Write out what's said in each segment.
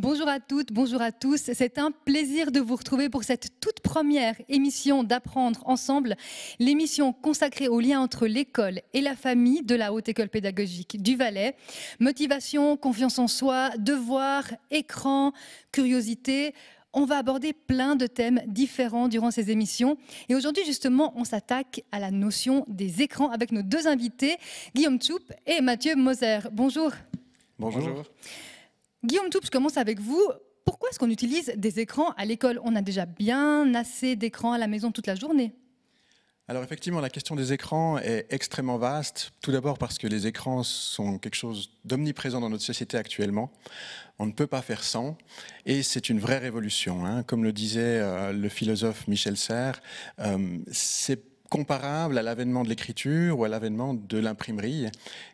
Bonjour à toutes, bonjour à tous. C'est un plaisir de vous retrouver pour cette toute première émission d'Apprendre ensemble, l'émission consacrée au lien entre l'école et la famille de la Haute École Pédagogique du Valais. Motivation, confiance en soi, devoirs, écran, curiosité. On va aborder plein de thèmes différents durant ces émissions. Et aujourd'hui, justement, on s'attaque à la notion des écrans avec nos deux invités, Guillaume Tchoup et Mathieu Moser. Bonjour. Bonjour. Guillaume Tchoup, je commence avec vous. Pourquoi est-ce qu'on utilise des écrans à l'école? On a déjà bien assez d'écrans à la maison toute la journée. Alors effectivement, la question des écrans est extrêmement vaste. Tout d'abord parce que les écrans sont quelque chose d'omniprésent dans notre société actuellement. On ne peut pas faire sans. Et c'est une vraie révolution. Comme le disait le philosophe Michel Serres, c'est comparable à l'avènement de l'écriture ou à l'avènement de l'imprimerie,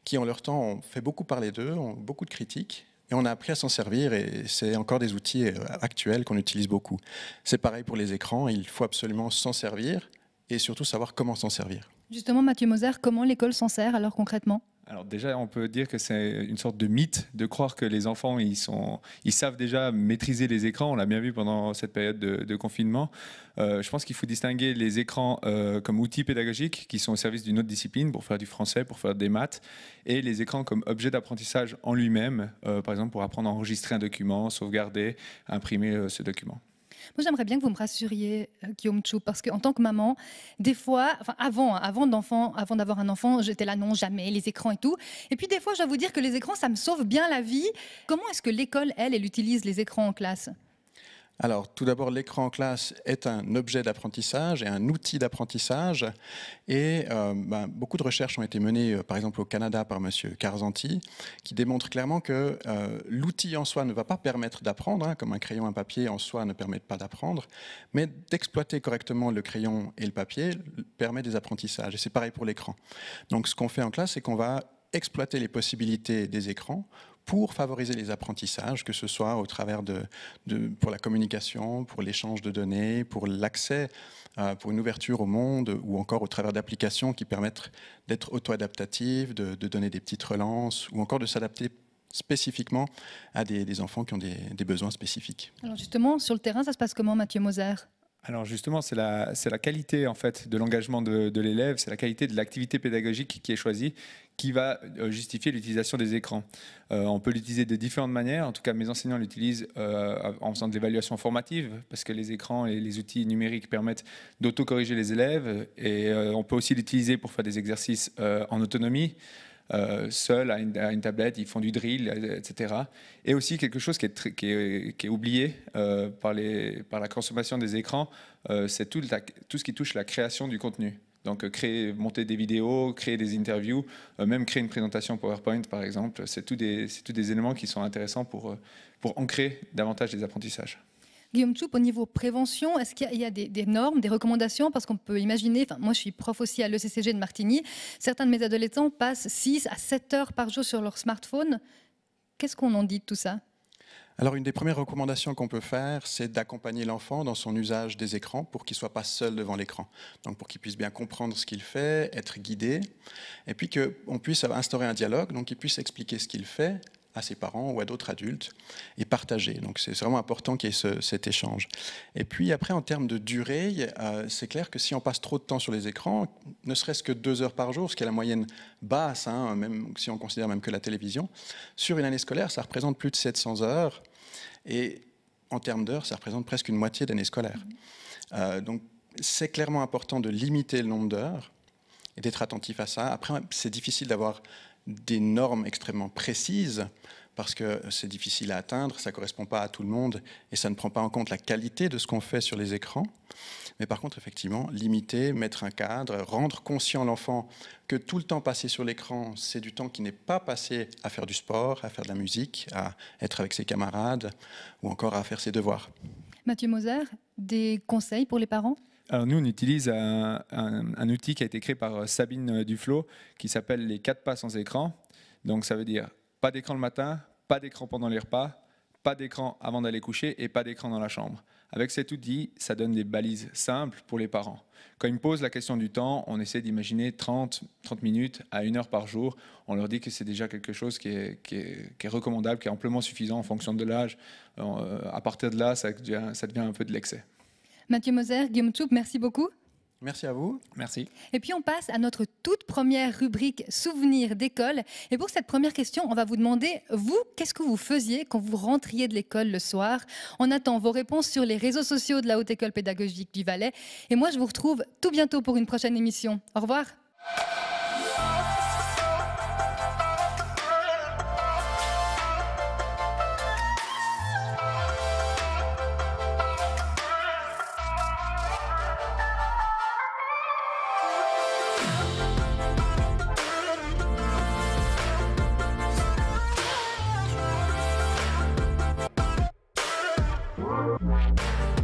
qui en leur temps ont fait beaucoup parler d'eux, ont beaucoup de critiques. Et on a appris à s'en servir et c'est encore des outils actuels qu'on utilise beaucoup. C'est pareil pour les écrans, il faut absolument s'en servir et surtout savoir comment s'en servir. Justement, Mathieu Moser, comment l'école s'en sert alors concrètement ? Alors déjà, on peut dire que c'est une sorte de mythe de croire que les enfants, ils savent déjà maîtriser les écrans. On l'a bien vu pendant cette période de confinement. Je pense qu'il faut distinguer les écrans comme outils pédagogiques qui sont au service d'une autre discipline pour faire du français, pour faire des maths, et les écrans comme objet d'apprentissage en lui-même, par exemple pour apprendre à enregistrer un document, sauvegarder, imprimer ce document. Moi, j'aimerais bien que vous me rassuriez, Guillaume Tchoup, parce qu'en tant que maman, des fois, enfin avant d'avoir un enfant, j'étais là, non, jamais, les écrans et tout. Et puis des fois, je dois vous dire que les écrans, ça me sauve bien la vie. Comment est-ce que l'école, elle utilise les écrans en classe ? Alors, tout d'abord, l'écran en classe est un objet d'apprentissage et un outil d'apprentissage. Et beaucoup de recherches ont été menées, par exemple au Canada, par M. Carzanti, qui démontrent clairement que l'outil en soi ne va pas permettre d'apprendre, comme un crayon, un papier en soi ne permettent pas d'apprendre, mais d'exploiter correctement le crayon et le papier permet des apprentissages. Et c'est pareil pour l'écran. Donc, ce qu'on fait en classe, c'est qu'on va exploiter les possibilités des écrans pour favoriser les apprentissages, que ce soit au travers pour la communication, pour l'échange de données, pour l'accès, pour une ouverture au monde, ou encore au travers d'applications qui permettent d'être auto-adaptatives, de donner des petites relances, ou encore de s'adapter spécifiquement à des enfants qui ont des besoins spécifiques. Alors justement, sur le terrain, ça se passe comment, Mathieu Moser ? Alors justement, c'est la qualité en fait de l'engagement de l'élève, c'est la qualité de l'activité pédagogique qui est choisie qui va justifier l'utilisation des écrans. On peut l'utiliser de différentes manières. En tout cas, mes enseignants l'utilisent en faisant de l'évaluation formative parce que les écrans et les outils numériques permettent d'auto-corriger les élèves et on peut aussi l'utiliser pour faire des exercices en autonomie. Seuls à une tablette, ils font du drill, etc. Et aussi quelque chose qui est oublié par la consommation des écrans, c'est tout ce qui touche la création du contenu. Donc monter des vidéos, créer des interviews, même créer une présentation PowerPoint par exemple, c'est tous des éléments qui sont intéressants pour ancrer davantage les apprentissages. Guillaume Tchoup, au niveau prévention, est-ce qu'il y a des normes, des recommandations? Parce qu'on peut imaginer, moi je suis prof aussi à l'ECCG de Martigny, certains de mes adolescents passent 6 à 7 heures par jour sur leur smartphone. Qu'est-ce qu'on en dit de tout ça? Alors, une des premières recommandations qu'on peut faire, c'est d'accompagner l'enfant dans son usage des écrans pour qu'il ne soit pas seul devant l'écran. Donc, pour qu'il puisse bien comprendre ce qu'il fait, être guidé, et puis qu'on puisse instaurer un dialogue, donc qu'il puisse expliquer ce qu'il fait à ses parents ou à d'autres adultes et partager. Donc c'est vraiment important qu'il y ait cet échange. Et puis après, en termes de durée, c'est clair que si on passe trop de temps sur les écrans, ne serait-ce que 2 heures par jour, ce qui est la moyenne basse, même si on considère même que la télévision, sur une année scolaire, ça représente plus de 700 heures. Et en termes d'heures, ça représente presque une moitié d'année scolaire. Donc c'est clairement important de limiter le nombre d'heures et d'être attentif à ça. Après, c'est difficile d'avoir des normes extrêmement précises parce que c'est difficile à atteindre, ça ne correspond pas à tout le monde et ça ne prend pas en compte la qualité de ce qu'on fait sur les écrans. Mais par contre, effectivement, limiter, mettre un cadre, rendre conscient l'enfant que tout le temps passé sur l'écran, c'est du temps qui n'est pas passé à faire du sport, à faire de la musique, à être avec ses camarades ou encore à faire ses devoirs. Mathieu Moser, des conseils pour les parents ? Alors nous, on utilise un outil qui a été créé par Sabine Duflo qui s'appelle les 4 pas sans écran. Donc ça veut dire pas d'écran le matin, pas d'écran pendant les repas, pas d'écran avant d'aller coucher et pas d'écran dans la chambre. Avec cet outil, ça donne des balises simples pour les parents. Quand ils me posent la question du temps, on essaie d'imaginer 30 minutes à 1 heure par jour. On leur dit que c'est déjà quelque chose qui est recommandable, qui est amplement suffisant en fonction de l'âge. À partir de là, ça devient un peu de l'excès. Mathieu Moser, Guillaume Tchoup, merci beaucoup. Merci à vous. Merci. Et puis on passe à notre toute première rubrique Souvenirs d'école. Et pour cette première question, on va vous demander, vous, qu'est-ce que vous faisiez quand vous rentriez de l'école le soir? On attend vos réponses sur les réseaux sociaux de la Haute École Pédagogique du Valais. Et moi, je vous retrouve tout bientôt pour une prochaine émission. Au revoir. Wow.